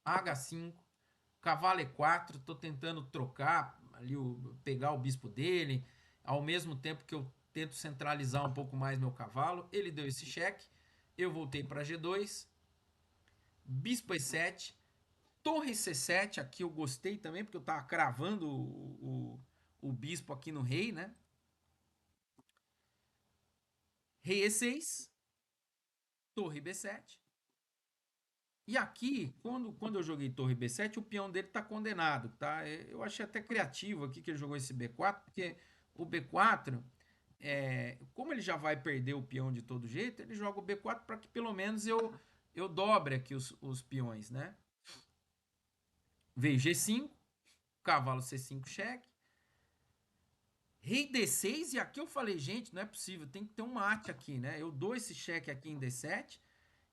H5, cavalo E4. Tô tentando trocar ali, pegar o bispo dele. Ao mesmo tempo que eu tento centralizar um pouco mais meu cavalo. Ele deu esse cheque. Eu voltei para G2, bispo E7, torre C7. Aqui eu gostei também, porque eu tava cravando o bispo aqui no rei, né? Rei E6, torre B7. E aqui, quando eu joguei torre B7, o peão dele tá condenado, tá? Eu achei até criativo aqui que ele jogou esse B4, porque o B4, como ele já vai perder o peão de todo jeito, ele joga o B4 para que pelo menos eu dobre aqui os peões, né? Veio G5, cavalo C5 cheque, rei D6. E aqui eu falei, gente, não é possível, tem que ter um mate aqui, né? Eu dou esse cheque aqui em D7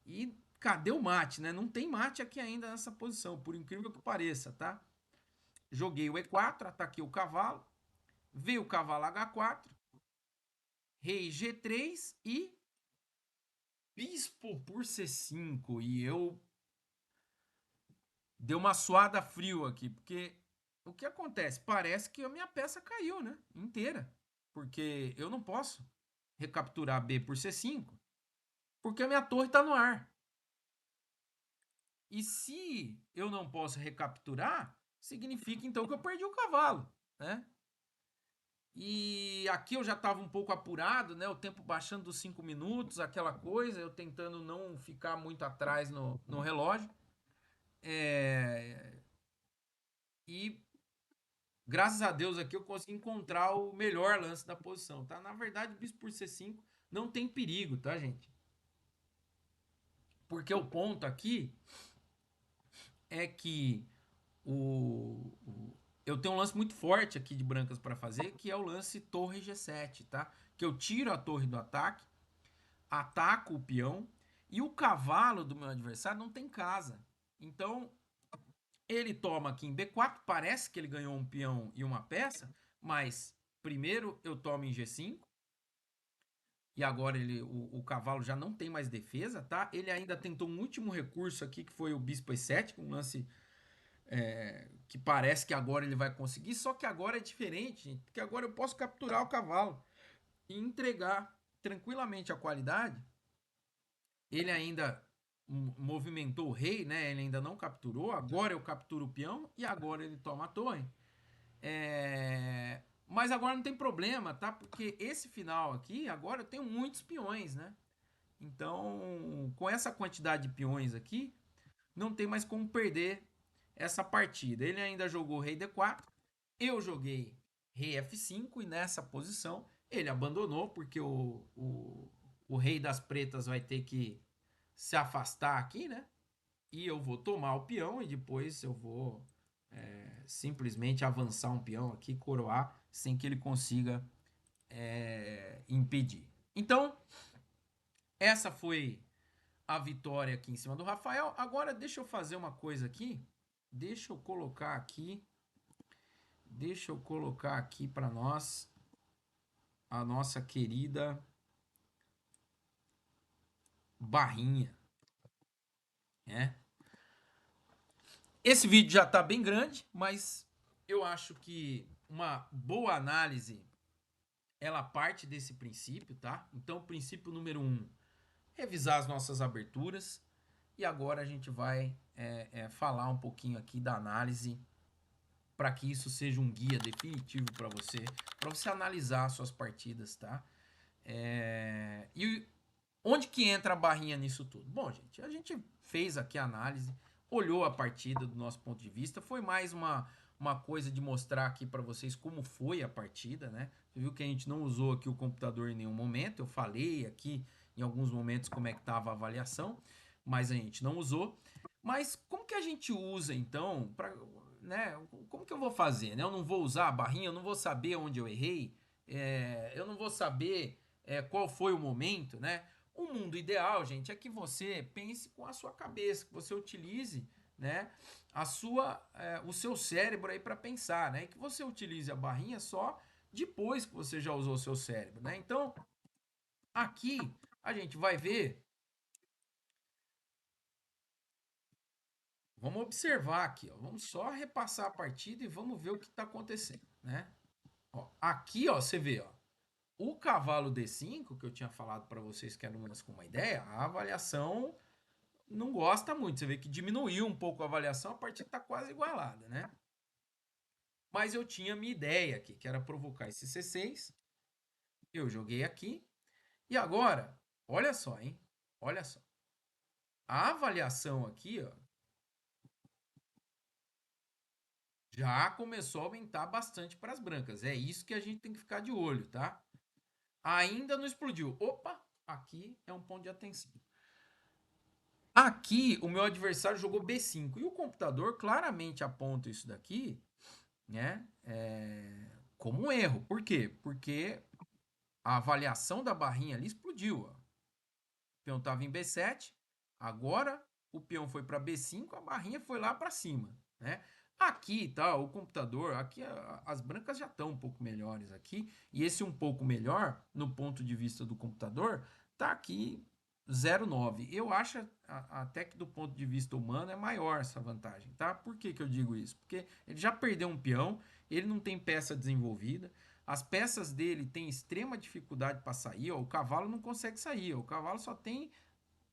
e cadê o mate, né? Não tem mate aqui ainda nessa posição, por incrível que pareça, tá? Joguei o E4, ataquei o cavalo, veio o cavalo H4, rei G3 e bispo por C5. E eu dei uma suada frio aqui, porque o que acontece? Parece que a minha peça caiu, né? Inteira. Porque eu não posso recapturar B por C5, porque a minha torre está no ar. E se eu não posso recapturar, significa então que eu perdi o cavalo, né? E aqui eu já estava um pouco apurado, né? O tempo baixando dos 5 minutos, aquela coisa, eu tentando não ficar muito atrás no relógio. E graças a Deus aqui eu consegui encontrar o melhor lance da posição, tá? Na verdade, bispo por C5 não tem perigo, tá, gente? Porque o ponto aqui é que eu tenho um lance muito forte aqui de brancas para fazer, que é o lance torre G7, tá? Que eu tiro a torre do ataque, ataco o peão e o cavalo do meu adversário não tem casa. Então, ele toma aqui em B4, parece que ele ganhou um peão e uma peça, mas primeiro eu tomo em G5 e agora o cavalo já não tem mais defesa, tá? Ele ainda tentou um último recurso aqui, que foi o bispo E7, um lance que parece que agora ele vai conseguir, só que agora é diferente, gente, porque agora eu posso capturar o cavalo e entregar tranquilamente a qualidade. Ele ainda movimentou o rei, né? Ele ainda não capturou. Agora eu capturo o peão e agora ele toma a torre. Mas agora não tem problema, tá? Porque esse final aqui, agora eu tenho muitos peões, né? Então, com essa quantidade de peões aqui, não tem mais como perder essa partida. Ele ainda jogou rei D4, eu joguei rei F5 e nessa posição ele abandonou porque o rei das pretas vai ter que se afastar aqui, né? E eu vou tomar o peão e depois eu vou simplesmente avançar um peão aqui, coroar, sem que ele consiga impedir. Então, essa foi a vitória aqui em cima do Rafael. Agora deixa eu fazer uma coisa aqui. Deixa eu colocar aqui. Deixa eu colocar aqui para nós a nossa querida barrinha, né? Esse vídeo já está bem grande, mas eu acho que uma boa análise ela parte desse princípio, tá? Então, o princípio número 1, revisar as nossas aberturas. E agora a gente vai falar um pouquinho aqui da análise para que isso seja um guia definitivo para você analisar suas partidas, tá? E onde que entra a barrinha nisso tudo? Bom, gente, a gente fez aqui a análise, olhou a partida do nosso ponto de vista, foi mais uma coisa de mostrar aqui para vocês como foi a partida, né? Você viu que a gente não usou aqui o computador em nenhum momento, eu falei aqui em alguns momentos como é que estava a avaliação, mas a gente não usou. Mas como que a gente usa então, né? Como que eu vou fazer, né? Eu não vou usar a barrinha, eu não vou saber onde eu errei, eu não vou saber qual foi o momento, né? O mundo ideal, gente, é que você pense com a sua cabeça, que você utilize, né, o seu cérebro aí para pensar, né? E que você utilize a barrinha só depois que você já usou o seu cérebro, né? Então, aqui a gente vai ver, vamos observar aqui, ó, vamos só repassar a partida e vamos ver o que está acontecendo, né? Ó, aqui, ó, você vê, ó, o cavalo D5, que eu tinha falado para vocês que era um lance com uma ideia, a avaliação não gosta muito. Você vê que diminuiu um pouco a avaliação, a partida está quase igualada, né? Mas eu tinha minha ideia aqui, que era provocar esse C6. Eu joguei aqui. E agora, olha só, hein? Olha só. A avaliação aqui, ó, já começou a aumentar bastante para as brancas. É isso que a gente tem que ficar de olho, tá? Ainda não explodiu. Opa, aqui é um ponto de atenção. Aqui o meu adversário jogou B5 e o computador claramente aponta isso daqui, né? Como um erro. Por quê? Porque a avaliação da barrinha ali explodiu. Ó. O peão estava em B7, agora o peão foi para B5, a barrinha foi lá para cima, né? Aqui, tá, o computador, aqui as brancas já estão um pouco melhores aqui, e esse um pouco melhor, no ponto de vista do computador, tá aqui 0,9. Eu acho até que do ponto de vista humano é maior essa vantagem, tá? Por que que eu digo isso? Porque ele já perdeu um peão, ele não tem peça desenvolvida, as peças dele têm extrema dificuldade para sair, ó, o cavalo não consegue sair, ó, o cavalo só tem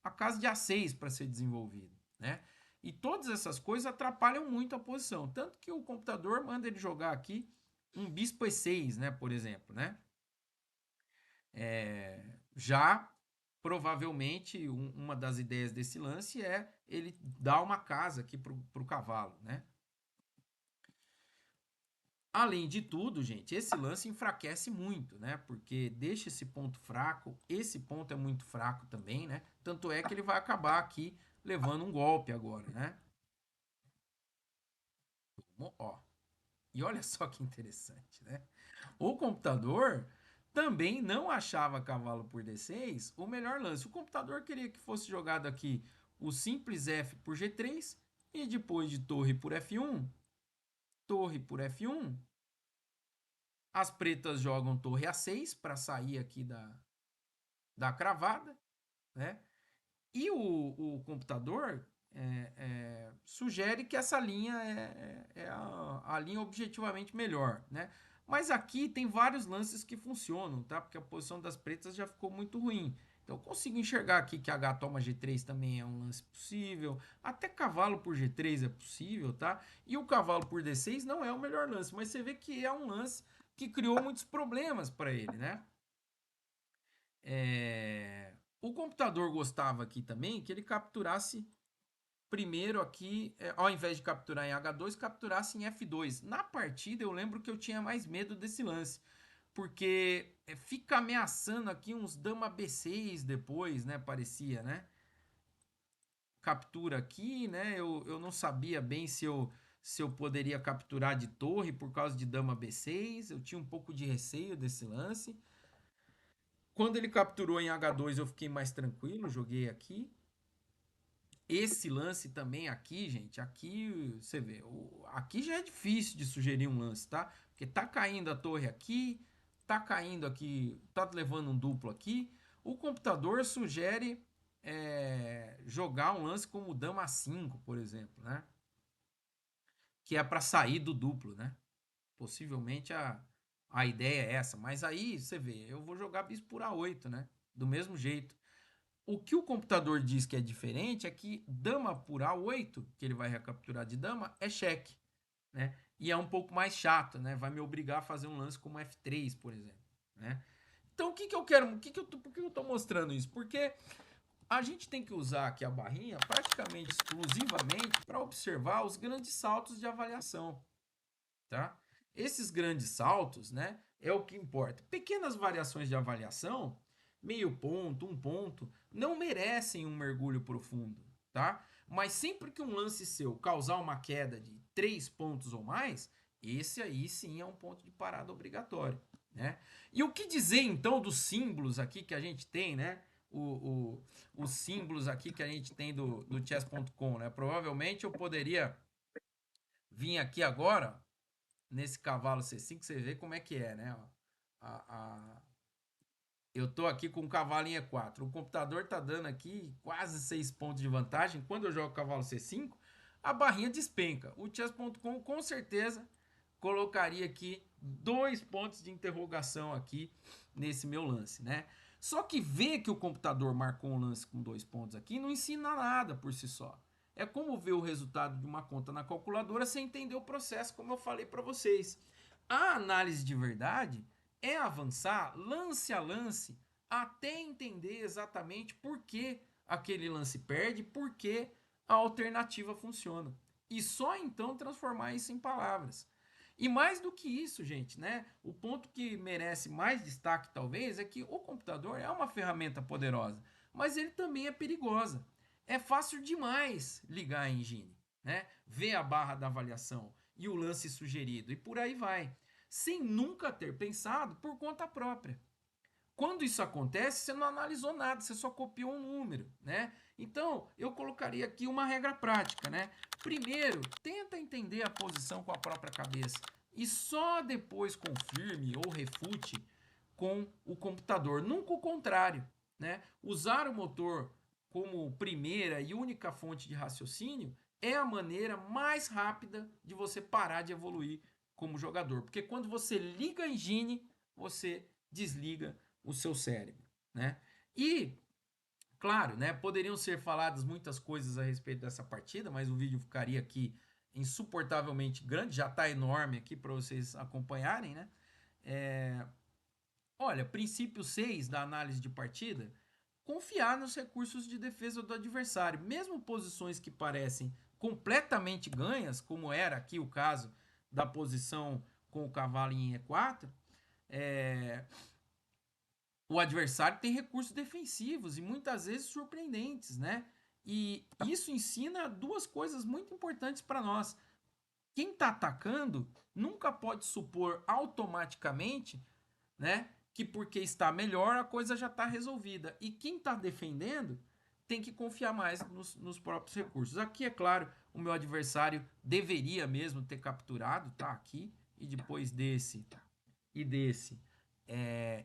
a casa de A6 para ser desenvolvido, né? E todas essas coisas atrapalham muito a posição, tanto que o computador manda ele jogar aqui um bispo E6, né, por exemplo, né? Já provavelmente uma das ideias desse lance é ele dar uma casa aqui para o cavalo, né? Além de tudo, gente, esse lance enfraquece muito, né? Porque deixa esse ponto fraco, esse ponto é muito fraco também, né? Tanto é que ele vai acabar aqui levando um golpe agora, né? Ó, e olha só que interessante, né? O computador também não achava cavalo por D6 o melhor lance. O computador queria que fosse jogado aqui o simples F por G3 e depois de torre por F1, torre por F1, as pretas jogam torre A6 para sair aqui da cravada, né? E o computador sugere que essa linha é a linha objetivamente melhor, né? Mas aqui tem vários lances que funcionam, tá? Porque a posição das pretas já ficou muito ruim. Então eu consigo enxergar aqui que H toma G3 também é um lance possível. Até cavalo por G3 é possível, tá? E o cavalo por D6 não é o melhor lance, mas você vê que é um lance que criou muitos problemas para ele, né? O computador gostava aqui também que ele capturasse primeiro aqui, ao invés de capturar em H2, capturasse em F2. Na partida eu lembro que eu tinha mais medo desse lance, porque fica ameaçando aqui uns dama B6 depois, né? Parecia, né? Captura aqui, né? Eu não sabia bem se eu poderia capturar de torre por causa de dama B6. Eu tinha um pouco de receio desse lance. Quando ele capturou em H2 eu fiquei mais tranquilo, joguei aqui. Esse lance também aqui, gente, aqui você vê, aqui já é difícil de sugerir um lance, tá? Porque tá caindo a torre aqui, tá caindo aqui, tá levando um duplo aqui. O computador sugere jogar um lance como dama 5, por exemplo, né? Que é para sair do duplo, né? Possivelmente a ideia é essa, mas aí você vê, eu vou jogar bispo por A8, né? Do mesmo jeito. O que o computador diz que é diferente é que dama por A8, que ele vai recapturar de dama, é cheque, né? E é um pouco mais chato, né? Vai me obrigar a fazer um lance como F3, por exemplo, né? Então, o que que eu quero, por que eu tô mostrando isso? Porque a gente tem que usar aqui a barrinha praticamente exclusivamente para observar os grandes saltos de avaliação, tá? Esses grandes saltos, né, é o que importa. Pequenas variações de avaliação, meio ponto, um ponto, não merecem um mergulho profundo, tá? Mas sempre que um lance seu causar uma queda de 3 pontos ou mais, esse aí sim é um ponto de parada obrigatório, né? E o que dizer então dos símbolos aqui que a gente tem, né? Os símbolos aqui que a gente tem do chess.com, né? Provavelmente eu poderia vir aqui agora nesse cavalo C5, você vê como é que é, né? Eu tô aqui com o cavalo em E4. O computador tá dando aqui quase 6 pontos de vantagem. Quando eu jogo o cavalo C5, a barrinha despenca. O chess.com com certeza colocaria aqui 2 pontos de interrogação aqui nesse meu lance, né? Só que ver que o computador marcou um lance com 2 pontos aqui não ensina nada por si só. É como ver o resultado de uma conta na calculadora sem entender o processo, como eu falei para vocês. A análise de verdade é avançar lance a lance até entender exatamente por que aquele lance perde, por que a alternativa funciona. E só então transformar isso em palavras. E mais do que isso, gente, né? O ponto que merece mais destaque, talvez, é que o computador é uma ferramenta poderosa, mas ele também é perigosa. É fácil demais ligar a engine, né? Ver a barra da avaliação e o lance sugerido e por aí vai, sem nunca ter pensado por conta própria. Quando isso acontece, você não analisou nada, você só copiou um número, né? Então, eu colocaria aqui uma regra prática, né? Primeiro, tenta entender a posição com a própria cabeça e só depois confirme ou refute com o computador, nunca o contrário, né? Usar o motor como primeira e única fonte de raciocínio é a maneira mais rápida de você parar de evoluir como jogador, porque quando você liga a engine, você desliga o seu cérebro, né? E, claro, né, poderiam ser faladas muitas coisas a respeito dessa partida, mas o vídeo ficaria aqui insuportavelmente grande, já está enorme aqui para vocês acompanharem, né? Olha, princípio 6 da análise de partida, confiar nos recursos de defesa do adversário, mesmo posições que parecem completamente ganhas, como era aqui o caso da posição com o cavalo em E4, é, o adversário tem recursos defensivos e muitas vezes surpreendentes, né? E isso ensina duas coisas muito importantes para nós. Quem está atacando nunca pode supor automaticamente, né, que porque está melhor a coisa já está resolvida. E quem está defendendo tem que confiar mais nos próprios recursos. Aqui, é claro, o meu adversário deveria mesmo ter capturado, tá aqui, e depois desse e desse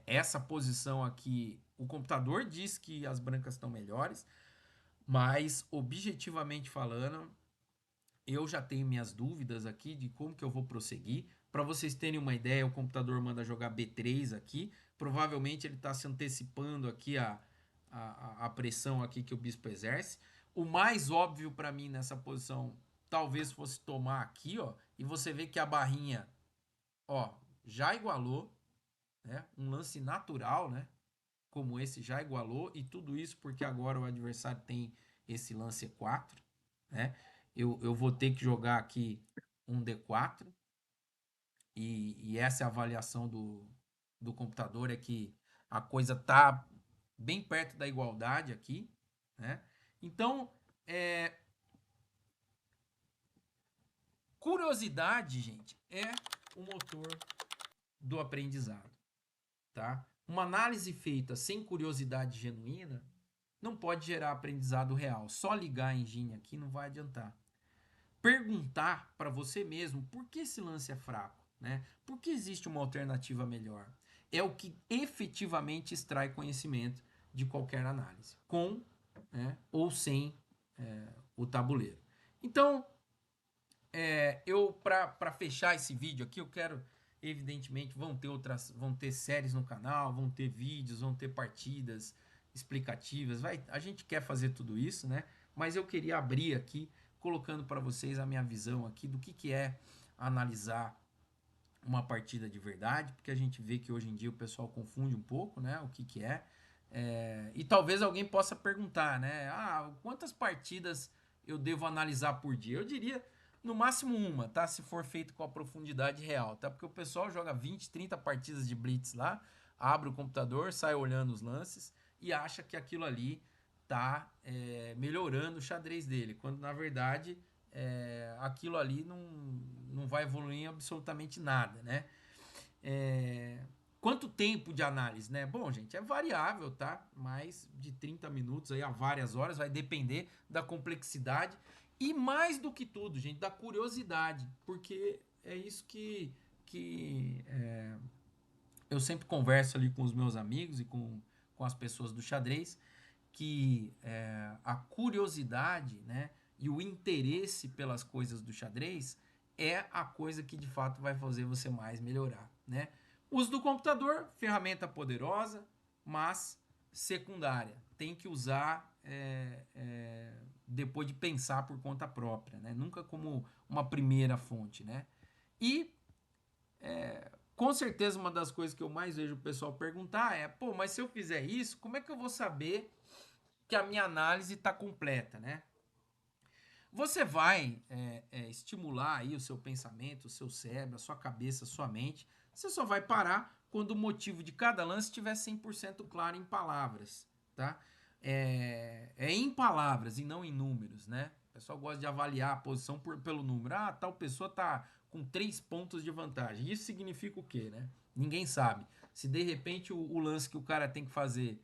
essa posição aqui, o computador diz que as brancas estão melhores, mas objetivamente falando, eu já tenho minhas dúvidas aqui de como que eu vou prosseguir. Para vocês terem uma ideia, o computador manda jogar B3 aqui. Provavelmente ele está se antecipando aqui a pressão aqui que o bispo exerce. O mais óbvio para mim nessa posição talvez fosse tomar aqui, ó, e você vê que a barrinha, ó, já igualou, né? Um lance natural, né? Como esse já igualou, e tudo isso porque agora o adversário tem esse lance E4, né? Eu vou ter que jogar aqui um D4, e essa é a avaliação do computador, é que a coisa tá bem perto da igualdade aqui, né? Então, curiosidade, gente, é o motor do aprendizado, tá? Uma análise feita sem curiosidade genuína não pode gerar aprendizado real. Só ligar a engine aqui não vai adiantar. Perguntar para você mesmo por que esse lance é fraco, né? Por que existe uma alternativa melhor? É o que efetivamente extrai conhecimento de qualquer análise, com, né, ou sem o tabuleiro. Então, eu para fechar esse vídeo aqui, eu quero, evidentemente, vão ter séries no canal, vão ter vídeos, vão ter partidas explicativas, a gente quer fazer tudo isso, né? Mas eu queria abrir aqui colocando para vocês a minha visão aqui do que é analisar uma partida de verdade, porque a gente vê que hoje em dia o pessoal confunde um pouco, né, o que é. E talvez alguém possa perguntar, né, quantas partidas eu devo analisar por dia? Eu diria no máximo uma, tá? Se for feito com a profundidade real, tá? Porque o pessoal joga 20, 30 partidas de blitz lá, abre o computador, sai olhando os lances e acha que aquilo ali tá melhorando o xadrez dele, quando na verdade aquilo ali não vai evoluir em absolutamente nada, né? Quanto tempo de análise, né? Bom, gente, é variável, tá? Mais de 30 minutos aí a várias horas, vai depender da complexidade e mais do que tudo, gente, da curiosidade, porque é isso que eu sempre converso ali com os meus amigos e com as pessoas do xadrez, que a curiosidade, né, e o interesse pelas coisas do xadrez é a coisa que de fato vai fazer você mais melhorar, né? Uso do computador, ferramenta poderosa, mas secundária. Tem que usar depois de pensar por conta própria, né? Nunca como uma primeira fonte, né? E com certeza uma das coisas que eu mais vejo o pessoal perguntar é, pô, mas se eu fizer isso, como é que eu vou saber que a minha análise está completa, né? Você vai estimular aí o seu pensamento, o seu cérebro, a sua cabeça, a sua mente. Você só vai parar quando o motivo de cada lance estiver 100% claro em palavras, tá? Em palavras e não em números, né? O pessoal gosta de avaliar a posição pelo número. Tal pessoa tá com 3 pontos de vantagem. Isso significa o quê, né? Ninguém sabe. Se de repente o lance que o cara tem que fazer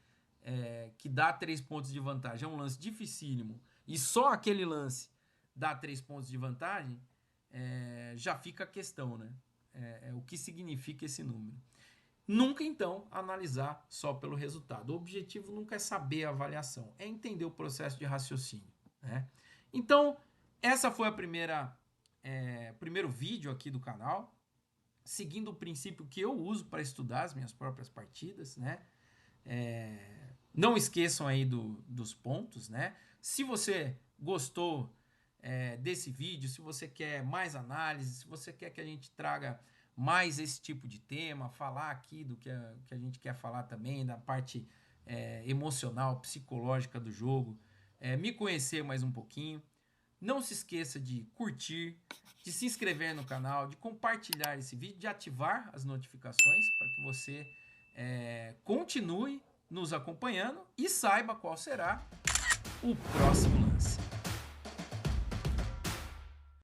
que dá 3 pontos de vantagem é um lance dificílimo e só aquele lance dá 3 pontos de vantagem, já fica a questão, né? O que significa esse número. Nunca, então, analisar só pelo resultado. O objetivo nunca é saber a avaliação, é entender o processo de raciocínio, né? Então, essa foi a primeiro vídeo aqui do canal, seguindo o princípio que eu uso para estudar as minhas próprias partidas, né? Não esqueçam aí dos pontos, né? Se você gostou desse vídeo, se você quer mais análise, se você quer que a gente traga mais esse tipo de tema, falar aqui do que a gente quer falar também, da parte emocional, psicológica do jogo, me conhecer mais um pouquinho. Não se esqueça de curtir, de se inscrever no canal, de compartilhar esse vídeo, de ativar as notificações para que você continue nos acompanhando e saiba qual será o próximo lance.